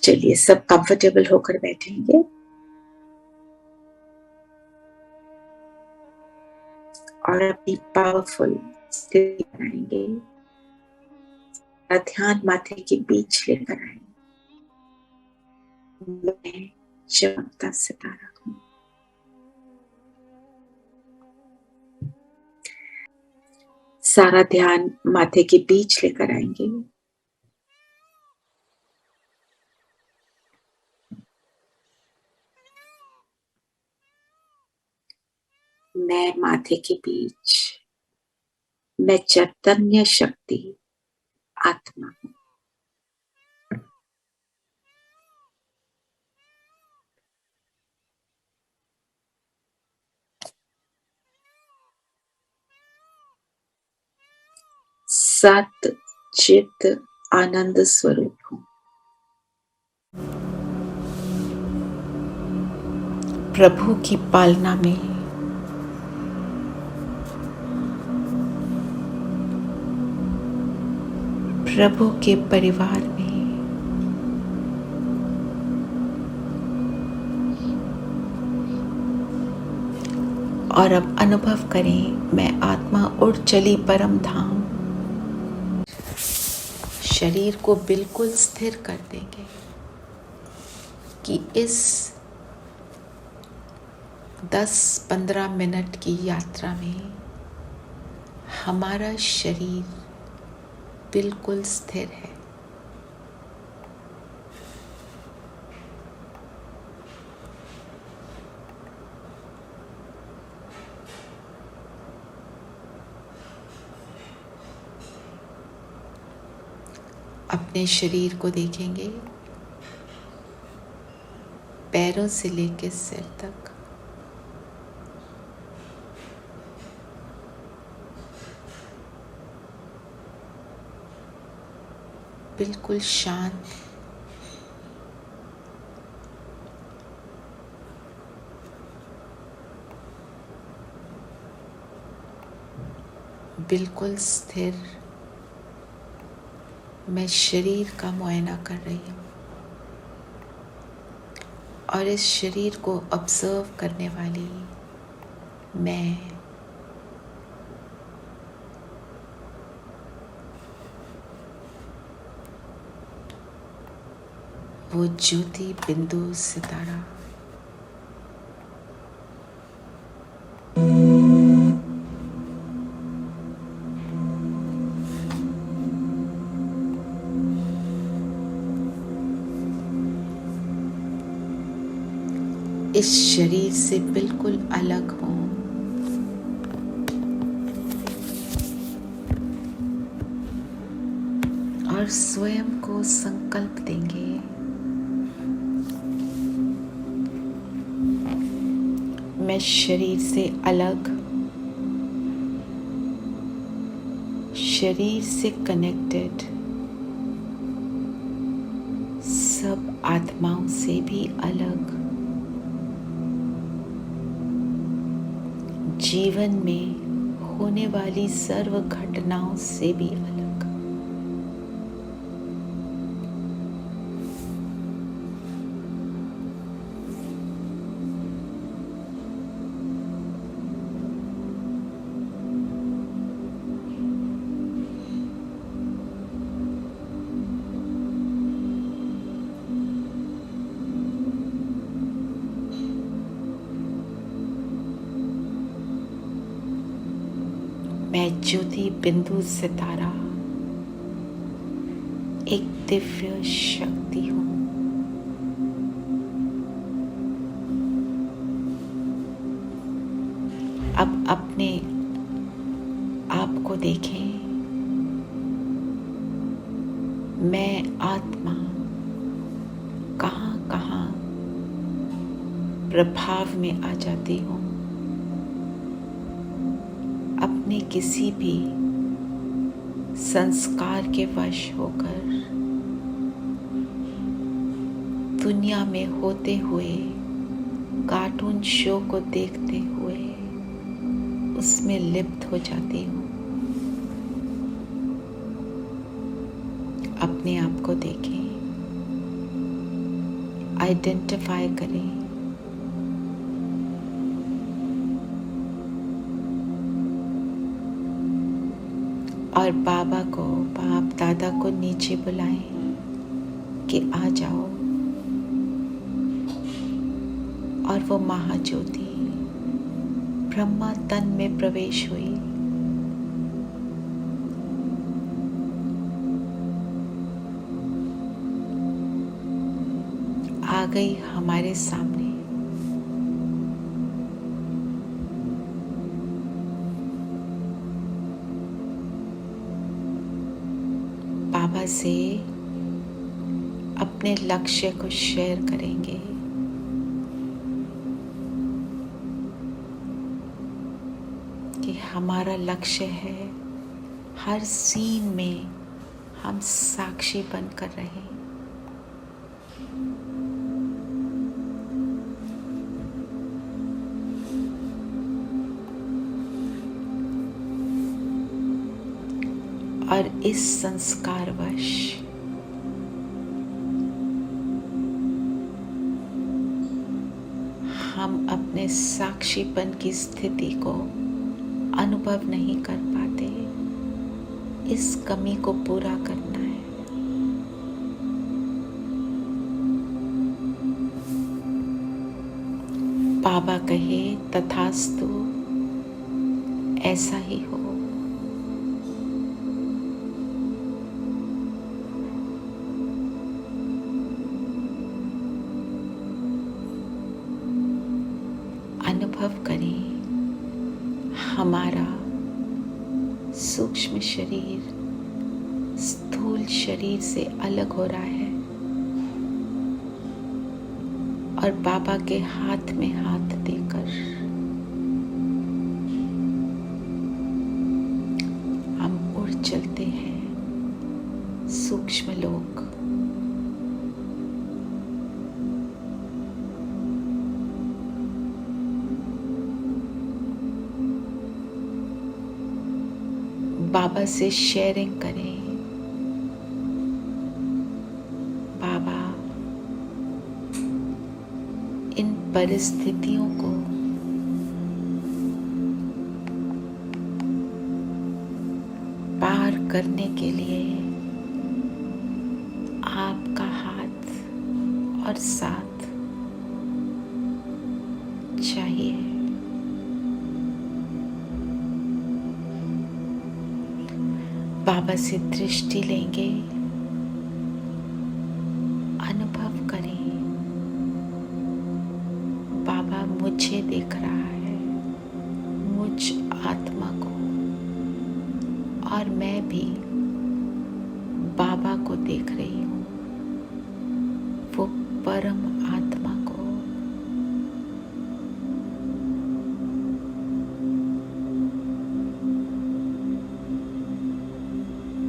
चलिए सब कंफर्टेबल होकर बैठेंगे और अपनी पावरफुल स्थिति बनाएंगे। ध्यान माथे के बीच लेकर आएंगे। मैं चमकता सितारा हूं। सारा ध्यान माथे के बीच लेकर आएंगे। मैं माथे के बीच, मैं चैतन्य शक्ति आत्मा हूं। सत चित आनंद स्वरूप हूं। प्रभु की पालना में प्रभु के परिवार में और अब अनुभव करें, मैं आत्मा उड़ चली परम धाम। शरीर को बिल्कुल स्थिर कर देंगे कि इस 10-15 मिनट की यात्रा में हमारा शरीर बिल्कुल स्थिर है। अपने शरीर को देखेंगे, पैरों से लेकर सिर तक। बिल्कुल शांत, बिल्कुल स्थिर। मैं शरीर का मुआयना कर रही हूँ और इस शरीर को ऑब्जर्व करने वाली मैं वो ज्योति बिंदु सितारा। इस शरीर से बिल्कुल अलग हूं। और स्वयं को संकल्प देंगे, मैं शरीर से अलग, शरीर से कनेक्टेड सब आत्माओं से भी अलग, जीवन में होने वाली सर्व घटनाओं से भी अलग। मैं ज्योति बिंदु सितारा एक दिव्य शक्ति हूं। अब अपने आप को देखें, मैं आत्मा कहां कहां प्रभाव में आ जाती हूं। अपने किसी भी संस्कार के वश होकर दुनिया में होते हुए कार्टून शो को देखते हुए उसमें लिप्त हो जाती हूँ। अपने आप को देखें, आइडेंटिफाई करें। और बाबा को, बाप दादा को नीचे बुलाएं कि आ जाओ। और वो महाज्योति ब्रह्मा तन में प्रवेश हुई। आ गई हमारे सामने। बाबा से अपने लक्ष्य को शेयर करेंगे। कि हमारा लक्ष्य है हर सीन में हम साक्षी बनकर रहें। और इस संस्कारवश हम अपने साक्षीपन की स्थिति को अनुभव नहीं कर पाते। इस कमी को पूरा करना है। बाबा कहे तथास्तु, ऐसा ही हो। अनुभव करें हमारा सूक्ष्म शरीर स्थूल शरीर से अलग हो रहा है और बाबा के हाथ में हाथ देकर हम उड़ चलते हैं सूक्ष्म लोक। बाबा से शेयरिंग करें। बाबा इन परिस्थितियों को पार करने के लिए आपका हाथ और साथ चाहिए। बाबा से दृष्टि लेंगे। अनुभव करें बाबा मुझे देख रहा है, मुझ आत्मा को, और मैं भी बाबा को देख रही हूँ, वो परम आत्मा को।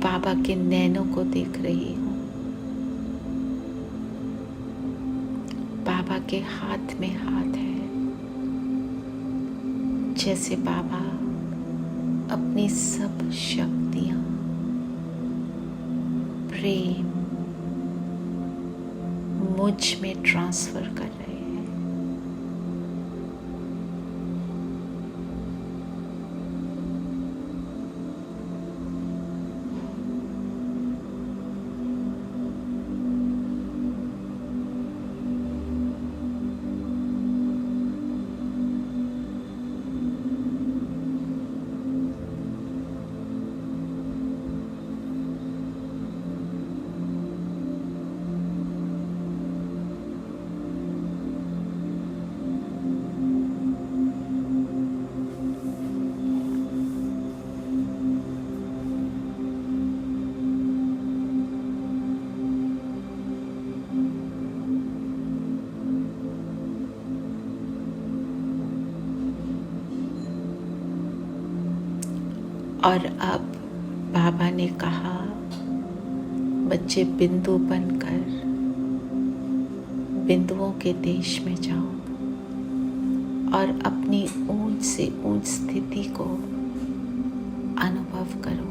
बाबा के नैनों को देख रही हूँ। बाबा के हाथ में हाथ है। जैसे बाबा अपनी सब शक्तियां, प्रेम मुझ में ट्रांसफर कर रहे हैं। और अब बाबा ने कहा, बच्चे बिंदु बनकर बिंदुओं के देश में जाओ और अपनी ऊंच से ऊंच स्थिति को अनुभव करो,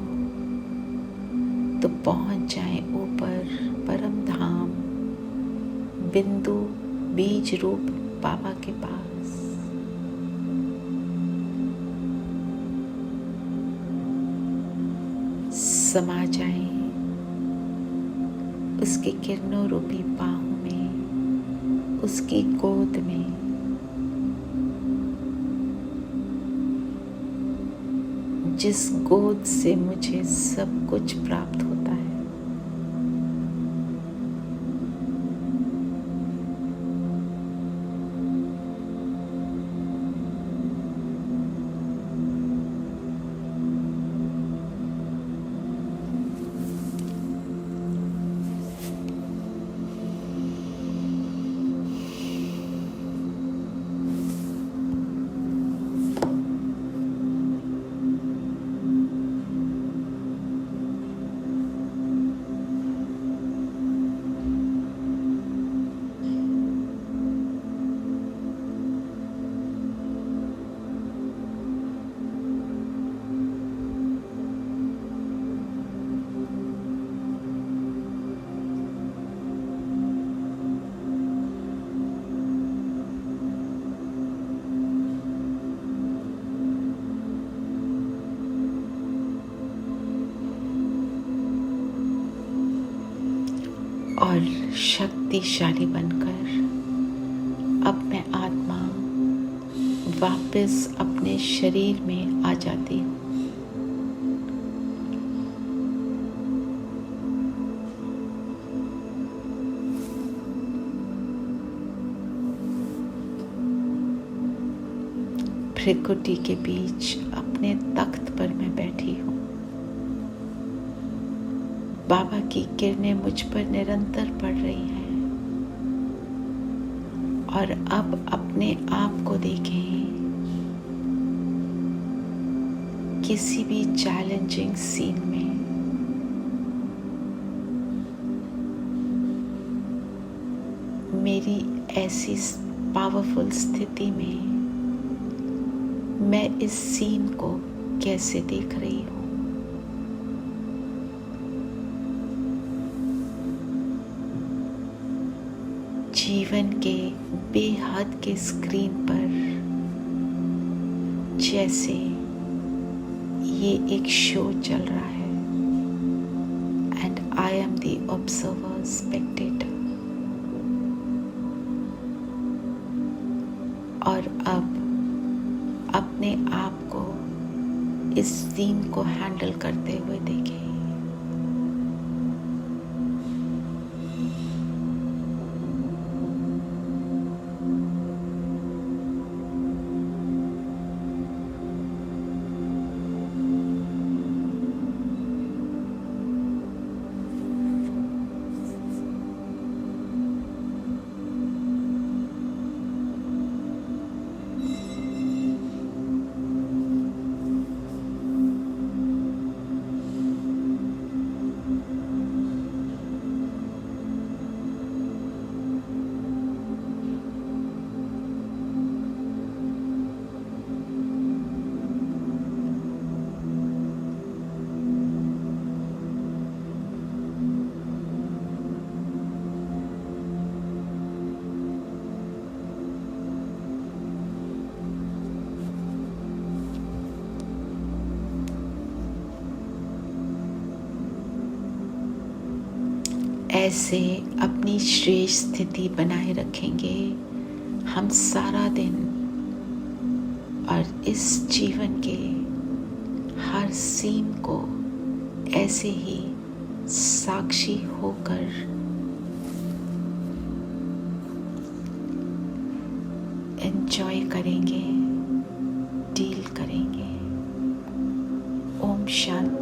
तो पहुंच जाए ऊपर परम धाम बिंदु बीज रूप बाबा के पास। समा जाएं उसकी किरणों रूपी बाहों में, उसकी गोद में। जिस गोद से मुझे सब कुछ प्राप्त होता है। और शक्तिशाली बनकर अब मैं आत्मा वापस अपने शरीर में आ जाती हूँ। भृकुटी के बीच अपने तख्त पर मैं बैठी हूँ। बाबा की किरणें मुझ पर निरंतर पड़ रही हैं। और अब अपने आप को देखें, किसी भी चैलेंजिंग सीन में मेरी ऐसी पावरफुल स्थिति में मैं इस सीन को कैसे देख रही हूँ। जीवन के बेहद के स्क्रीन पर जैसे ये एक शो चल रहा है and I am the observer Spectator. और अब अपने आप को इस सीन को हैंडल करते हुए देखें। ऐसे अपनी श्रेष्ठ स्थिति बनाए रखेंगे हम सारा दिन, और इस जीवन के हर सीन को ऐसे ही साक्षी होकर एंजॉय करेंगे, डील करेंगे। ओम शांति।